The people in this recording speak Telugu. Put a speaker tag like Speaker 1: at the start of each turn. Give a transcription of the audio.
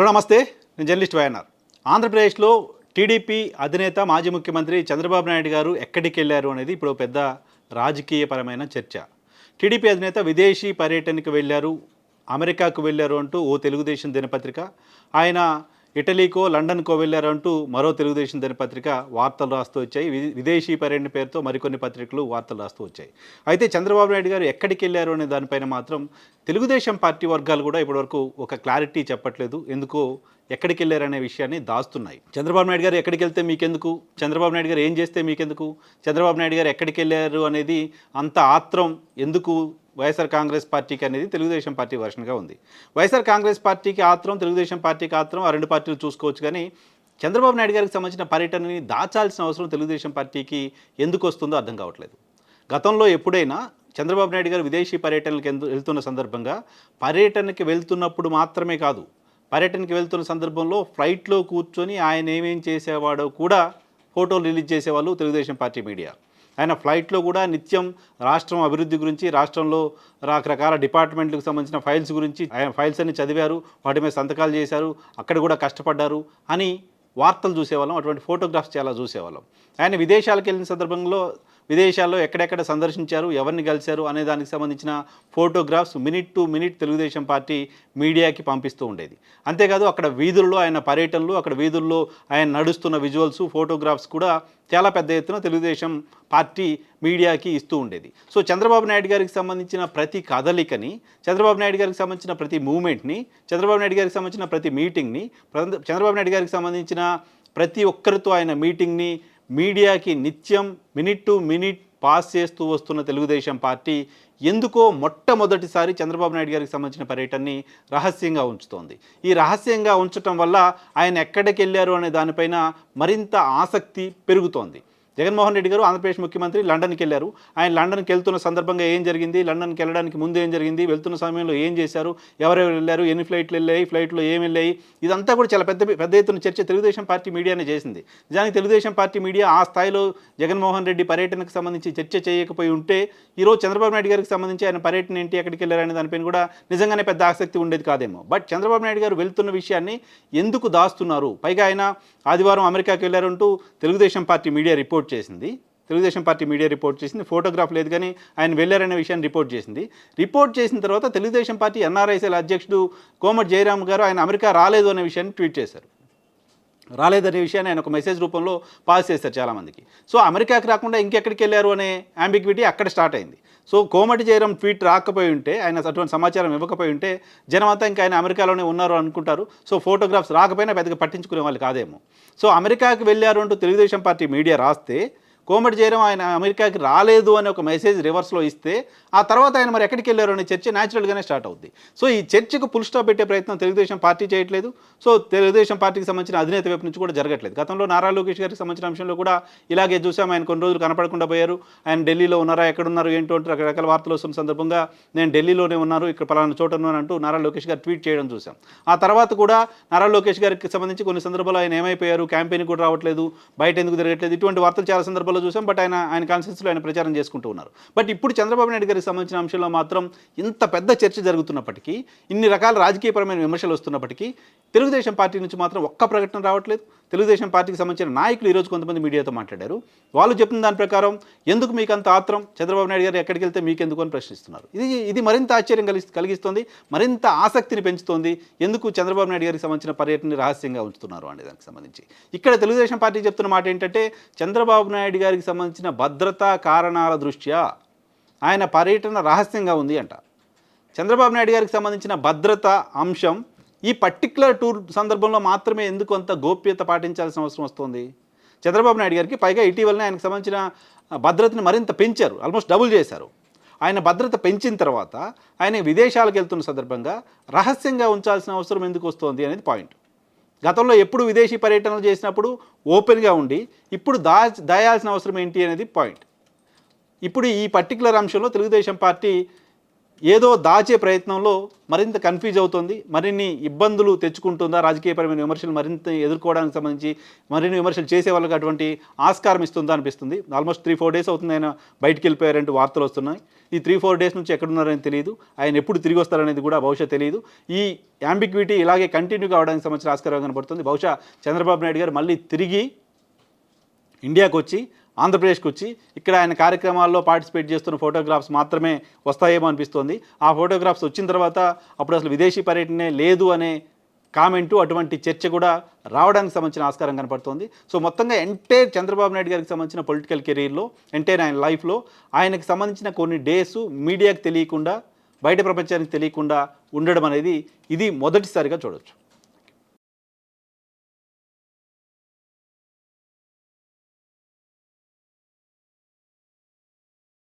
Speaker 1: హలో నమస్తే, నేను జర్నలిస్ట్ వైఎన్ఆర్. ఆంధ్రప్రదేశ్లో టీడీపీ అధినేత మాజీ ముఖ్యమంత్రి చంద్రబాబు నాయుడు గారు ఎక్కడికి వెళ్ళారు అనేది ఇప్పుడు పెద్ద రాజకీయపరమైన చర్చ. టీడీపీ అధినేత విదేశీ పర్యటనకు వెళ్ళారు, అమెరికాకు వెళ్ళారు అంటూ ఓ తెలుగుదేశం దినపత్రిక, ఆయన ఇటలీకో లండన్కో వెళ్ళారు అంటూ మరో తెలుగుదేశం దినపత్రిక వార్తలు రాస్తూ వచ్చాయి. విదేశీ పర్యటన పేరుతో మరికొన్ని పత్రికలు వార్తలు రాస్తూ వచ్చాయి. అయితే చంద్రబాబు నాయుడు గారు ఎక్కడికి వెళ్ళారు అనే దానిపైన మాత్రం తెలుగుదేశం పార్టీ వర్గాలు కూడా ఇప్పటివరకు ఒక క్లారిటీ చెప్పట్లేదు. ఎందుకో ఎక్కడికి వెళ్ళారనే విషయాన్ని దాస్తున్నాయి. చంద్రబాబు నాయుడు గారు ఎక్కడికి వెళ్తే మీకెందుకు, చంద్రబాబు నాయుడు గారు ఏం చేస్తే మీకెందుకు, చంద్రబాబు నాయుడు గారు ఎక్కడికి వెళ్ళారు అనేది అంత ఆత్రం ఎందుకు వైఎస్ఆర్ కాంగ్రెస్ పార్టీకి అనేది తెలుగుదేశం పార్టీ వర్షన్గా ఉంది. వైఎస్ఆర్ కాంగ్రెస్ పార్టీకి ఆత్రం, తెలుగుదేశం పార్టీకి ఆత్రం, ఆ రెండు పార్టీలు చూసుకోవచ్చు. కానీ చంద్రబాబు నాయుడు గారికి సంబంధించిన పర్యటనని దాచాల్సిన అవసరం తెలుగుదేశం పార్టీకి ఎందుకు వస్తుందో అర్థం కావట్లేదు. గతంలో ఎప్పుడైనా చంద్రబాబు నాయుడు గారు విదేశీ పర్యటనలకు వెళ్తున్న సందర్భంగా పర్యటనకి వెళ్తున్నప్పుడు మాత్రమే కాదు, పర్యటనకి వెళ్తున్న సందర్భంలో ఫ్లైట్లో కూర్చొని ఆయన ఏమేం చేసేవాడో కూడా ఫోటోలు రిలీజ్ చేసేవాళ్ళు తెలుగుదేశం పార్టీ మీడియా. ఆయన ఫ్లైట్లో కూడా నిత్యం రాష్ట్రం అభివృద్ధి గురించి, రాష్ట్రంలో రకరకాల డిపార్ట్మెంట్లకు సంబంధించిన ఫైల్స్ గురించి, ఆయన ఫైల్స్ అన్ని చదివారు, వాటి మీద సంతకాలు చేశారు, అక్కడ కూడా కష్టపడ్డారు అని వార్తలు చూసేవాళ్ళం. అటువంటి ఫోటోగ్రాఫ్స్ చాలా చూసేవాళ్ళం. ఆయన విదేశాలకు వెళ్ళిన సందర్భంలో విదేశాల్లో ఎక్కడెక్కడ సందర్శించారు, ఎవరిని కలిశారు అనే దానికి సంబంధించిన photographs minute to minute Telugu Desam party మీడియాకి పంపిస్తూ ఉండేది. అంతేకాదు అక్కడ వీధుల్లో ఆయన పర్యటనలు, అక్కడ వీధుల్లో ఆయన నడుస్తున్న విజువల్స్, ఫోటోగ్రాఫ్స్ కూడా చాలా పెద్ద ఎత్తున తెలుగుదేశం పార్టీ మీడియాకి ఇస్తూ ఉండేది. సో చంద్రబాబు నాయుడు గారికి సంబంధించిన ప్రతి కదలికని, చంద్రబాబు నాయుడు గారికి సంబంధించిన ప్రతి మూమెంట్ని, చంద్రబాబు నాయుడు గారికి సంబంధించిన ప్రతి మీటింగ్ని, చంద్రబాబు నాయుడు గారికి సంబంధించిన ప్రతి ఒక్కరితో ఆయన మీటింగ్ని మీడియాకి నిత్యం మినిట్ టు మినిట్ పాస్ చేస్తూ వస్తున్న తెలుగుదేశం పార్టీ ఎందుకో మొట్టమొదటిసారి చంద్రబాబు నాయుడు గారికి సంబంధించిన పర్యటనని రహస్యంగా ఉంచుతోంది. ఈ రహస్యంగా ఉంచటం వల్ల ఆయన ఎక్కడికి వెళ్ళారు అనే దానిపైన మరింత ఆసక్తి పెరుగుతోంది. జగన్మోహన్ రెడ్డి గారు ఆంధ్రప్రదేశ్ ముఖ్యమంత్రి లండన్కి వెళ్ళారు. ఆయన లండన్కి వెళ్తున్న సందర్భంగా ఏం జరిగింది, లండన్కి వెళ్ళడానికి ముందు ఏం జరిగింది, వెళ్తున్న సమయంలో ఏం చేశారు, ఎవరెవరు వెళ్ళారు, ఎన్ని ఫ్లైట్లు వెళ్ళాయి, ఫ్లైట్లో ఏమి వెళ్ళాయి, ఇదంతా కూడా చాలా పెద్ద ఎత్తున చర్చ తెలుగుదేశం పార్టీ మీడియానే చేసింది. నిజానికి తెలుగుదేశం పార్టీ మీడియా ఆ స్థాయిలో జగన్మోహన్ రెడ్డి పర్యటనకు సంబంధించి చర్చ చేయకపోయి ఉంటే ఈరోజు చంద్రబాబు నాయుడు గారికి సంబంధించి ఆయన పర్యటన ఏంటి, ఎక్కడికి వెళ్ళారనే దానిపైన కూడా నిజంగానే పెద్ద ఆసక్తి ఉండేది కాదేమో. బట్ చంద్రబాబు నాయుడు గారు వెళ్తున్న విషయాన్ని ఎందుకు దాస్తున్నారు? పైగా ఆయన ఆదివారం అమెరికాకి వెళ్ళారంటూ తెలుగుదేశం పార్టీ మీడియా రిపోర్ట్ చేసింది. ఫోటోగ్రాఫ్ లేదు కానీ ఆయన వెళ్ళారనే విషయాన్ని రిపోర్ట్ చేసిన తర్వాత తెలుగుదేశం పార్టీ ఎన్ఆర్ఐసీల అధ్యక్షుడు కోమటి జయరామ్ గారు ఆయన అమెరికా రాలేదు అనే విషయాన్ని ట్వీట్ చేశారు. రాలేదనే విషయాన్ని ఆయన ఒక మెసేజ్ రూపంలో పాస్ చేశారు చాలామందికి. సో అమెరికాకి రాకుండా ఇంకెక్కడికి వెళ్ళారు అనే అంబిగ్విటీ అక్కడ స్టార్ట్ అయింది. సో కోమటి జయరామ్ ట్వీట్ రాకపోయి ఉంటే, ఆయన అటువంటి సమాచారం ఇవ్వకపోయి ఉంటే జనమంతా ఇంకా ఆయన అమెరికాలోనే ఉన్నారు అనుకుంటారు. సో ఫోటోగ్రాఫ్స్ రాకపోయినా పెద్దగా పట్టించుకునే వాళ్ళు కాదేమో. సో అమెరికాకి వెళ్ళారు అంటూ తెలుగుదేశం పార్టీ మీడియా రాస్తే కోమటి జయరామ్ ఆయన అమెరికాకి రాలేదు అనే ఒక మెసేజ్ రివర్స్లో ఇస్తే ఆ తర్వాత ఆయన మరి ఎక్కడికి వెళ్ళారు అనే చర్చ న్యాచురల్గానే స్టార్ట్ అవుద్ది. సో ఈ చర్చకు ఫుల్ స్టాప్ పెట్టే ప్రయత్నం తెలుగుదేశం పార్టీ చేయట్లేదు. సో తెలుగుదేశం పార్టీకి సంబంధించిన అధినేత వైపు నుంచి కూడా జరగట్లేదు. గతంలో నారా లోకేష్ గారికి సంబంధించిన అంశంలో కూడా ఇలాగే చూసాం. ఆయన కొన్ని రోజులు కనపడకుండా పోయారు. ఆయన ఢిల్లీలో ఉన్నారా, ఎక్కడున్నారు ఏంటో అంటే రకరకాల వార్తలు వస్తున్న సందర్భంగా నేను ఢిల్లీలోనే ఉన్నాను, ఇక్కడ పలానా చోట ఉన్నాను అంటూ నారా లోకేష్ గారు ట్వీట్ చేయడం చూసాం. ఆ తర్వాత కూడా నారా లోకేష్ గారికి సంబంధించి కొన్ని సందర్భాల్లో ఆయన ఏమైపోయారు, క్యాంపెయిన్ కూడా రావట్లేదు, బయట ఎందుకు తిరగట్లేదు, ఇటువంటి వార్తలు చాలా సందర్భాల్లో చూసాం. బట్ ఆయన కాన్స్టిట్యూన్సీలో ఆయన ప్రచారం చేసుకుంటూ ఉన్నారు. బట్ ఇప్పుడు చంద్రబాబు నాయుడు గారికి సంబంధించిన అంశంలో మాత్రం ఇంత పెద్ద చర్చ జరుగుతున్నప్పటికీ, ఇన్ని రకాల రాజకీయపరమైన విమర్శలు వస్తున్నప్పటికీ తెలుగుదేశం పార్టీ నుంచి మాత్రం ఒక్క ప్రకటన రావట్లేదు. తెలుగుదేశం పార్టీకి సంబంధించిన నాయకులు ఈరోజు కొంతమంది మీడియాతో మాట్లాడారు. వాళ్ళు చెప్పిన దాని ప్రకారం ఎందుకు మీకు అంత ఆత్రం, చంద్రబాబు నాయుడు గారు ఎక్కడికి వెళ్తే మీకెందుకు అని ప్రశ్నిస్తున్నారు. ఇది మరింత ఆశ్చర్యం కలిగిస్తుంది, మరింత ఆసక్తిని పెంచుతోంది. ఎందుకు చంద్రబాబు నాయుడు గారికి సంబంధించిన పర్యటనని రహస్యంగా ఉంచుతున్నారు అనే దానికి సంబంధించి ఇక్కడ తెలుగుదేశం పార్టీ చెప్తున్న మాట ఏంటంటే, చంద్రబాబు నాయుడు గారికి సంబంధించిన భద్రతా కారణాల దృష్ట్యా ఆయన పర్యటన రహస్యంగా ఉంది అంట. చంద్రబాబు నాయుడు గారికి సంబంధించిన భద్రతా అంశం ఈ పర్టిక్యులర్ టూర్ సందర్భంలో మాత్రమే ఎందుకు అంత గోప్యత పాటించాల్సిన అవసరం వస్తుంది? చంద్రబాబు నాయుడు గారికి పైగా ఇటీవలనే ఆయనకు సంబంధించిన భద్రతను మరింత పెంచారు, ఆల్మోస్ట్ డబుల్ చేశారు. ఆయన భద్రత పెంచిన తర్వాత ఆయన విదేశాలకు వెళ్తున్న సందర్భంగా రహస్యంగా ఉంచాల్సిన అవసరం ఎందుకు వస్తుంది అనేది పాయింట్. గతంలో ఎప్పుడు విదేశీ పర్యటనలు చేసినప్పుడు ఓపెన్గా ఉండి ఇప్పుడు దాయాల్సిన అవసరం ఏంటి అనేది పాయింట్. ఇప్పుడు ఈ పర్టికులర్ అంశంలో తెలుగుదేశం పార్టీ ఏదో దాచే ప్రయత్నంలో మరింత కన్ఫ్యూజ్ అవుతుంది, మరిన్ని ఇబ్బందులు తెచ్చుకుంటుందా, రాజకీయపరమైన విమర్శలు మరింత ఎదుర్కోవడానికి సంబంధించి మరిన్ని విమర్శలు చేసే వాళ్ళకి అటువంటి ఆస్కారం ఇస్తుందా అనిపిస్తుంది. ఆల్మోస్ట్ 3-4 డేస్ అవుతుంది ఆయన బయటికి వెళ్ళిపోయారంటూ వార్తలు వస్తున్నాయి. ఈ 3-4 డేస్ నుంచి ఎక్కడున్నారని తెలియదు, ఆయన ఎప్పుడు తిరిగి వస్తారనేది కూడా బహుశా తెలియదు. ఈ యాంబిగ్విటీ ఇలాగే కంటిన్యూ కావడానికి సంబంధించిన ఆస్కారం కనబడుతుంది. బహుశా చంద్రబాబు నాయుడు గారు మళ్ళీ తిరిగి ఇండియాకు వచ్చి, ఆంధ్రప్రదేశ్కి వచ్చి ఇక్కడ ఆయన కార్యక్రమాల్లో పార్టిసిపేట్ చేస్తున్న ఫోటోగ్రాఫ్స్ మాత్రమే వస్తాయేమో అనిపిస్తోంది. ఆ ఫోటోగ్రాఫ్స్ వచ్చిన తర్వాత అప్పుడు అసలు విదేశీ పర్యటనే లేదు అనే కామెంటు, అటువంటి చర్చ కూడా రావడానికి సంబంధించిన ఆస్కారం కనపడుతోంది. సో మొత్తంగా ఎంటైర్ చంద్రబాబు నాయుడు గారికి సంబంధించిన పొలిటికల్ కెరీర్లో, ఎంటైర్ ఆయన లైఫ్లో ఆయనకు సంబంధించిన కొన్ని డేసు మీడియాకు తెలియకుండా, బయట ప్రపంచానికి తెలియకుండా ఉండడం అనేది ఇది మొదటిసారిగా చూడొచ్చు.